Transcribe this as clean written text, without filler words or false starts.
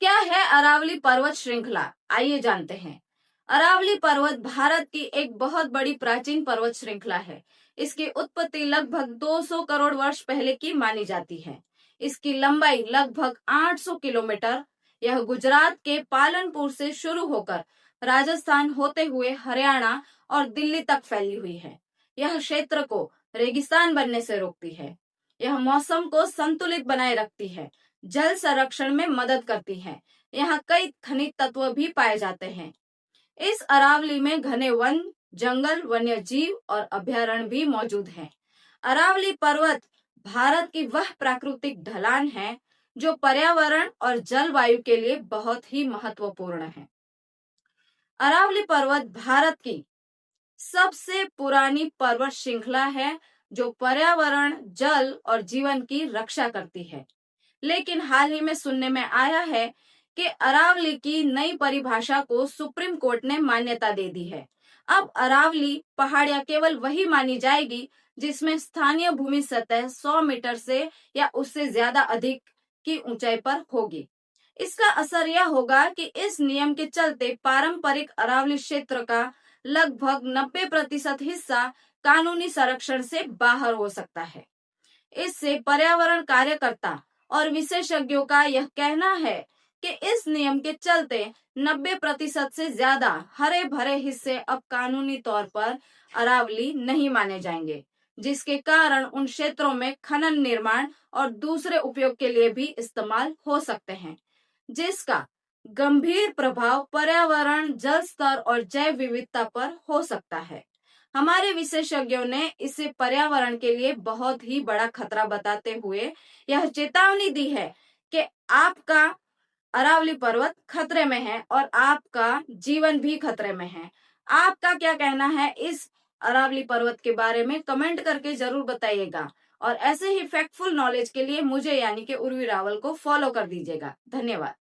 क्या है अरावली पर्वत श्रृंखला? आइए जानते हैं। अरावली पर्वत भारत की एक बहुत बड़ी प्राचीन पर्वत श्रृंखला है। इसकी उत्पत्ति लगभग 200 करोड़ वर्ष पहले की मानी जाती है। इसकी लंबाई लगभग 800 किलोमीटर। यह गुजरात के पालनपुर से शुरू होकर राजस्थान होते हुए हरियाणा और दिल्ली तक फैली हुई है। यह क्षेत्र को रेगिस्तान बनने से रोकती है। यह मौसम को संतुलित बनाए रखती है, जल संरक्षण में मदद करती है। यहाँ कई खनिज तत्व भी पाए जाते हैं। इस अरावली में घने वन, जंगल, वन्य जीव और अभयारण्य भी मौजूद हैं। अरावली पर्वत भारत की वह प्राकृतिक ढलान है जो पर्यावरण और जलवायु के लिए बहुत ही महत्वपूर्ण है। अरावली पर्वत भारत की सबसे पुरानी पर्वत श्रृंखला है जो पर्यावरण, जल और जीवन की रक्षा करती है। लेकिन हाल ही में सुनने में आया है कि अरावली की नई परिभाषा को सुप्रीम कोर्ट ने मान्यता दे दी है। अब अरावली पहाड़ियां केवल वही मानी जाएगी जिसमें स्थानीय भूमि सतह 100 मीटर से या उससे ज्यादा अधिक की ऊंचाई पर होगी। इसका असर यह होगा कि इस नियम के चलते पारंपरिक अरावली क्षेत्र का लगभग 90% हिस्सा कानूनी संरक्षण से बाहर हो सकता है। इससे पर्यावरण कार्यकर्ता और विशेषज्ञों का यह कहना है कि इस नियम के चलते 90% से ज्यादा हरे भरे हिस्से अब कानूनी तौर पर अरावली नहीं माने जाएंगे, जिसके कारण उन क्षेत्रों में खनन, निर्माण और दूसरे उपयोग के लिए भी इस्तेमाल हो सकते हैं, जिसका गंभीर प्रभाव पर्यावरण, जल स्तर और जैव विविधता पर हो सकता है। हमारे विशेषज्ञों ने इसे पर्यावरण के लिए बहुत ही बड़ा खतरा बताते हुए यह चेतावनी दी है कि आपका अरावली पर्वत खतरे में है और आपका जीवन भी खतरे में है। आपका क्या कहना है इस अरावली पर्वत के बारे में? कमेंट करके जरूर बताइएगा। और ऐसे ही फैक्टफुल नॉलेज के लिए मुझे यानी कि उर्वी रावल को फॉलो कर दीजिएगा। धन्यवाद।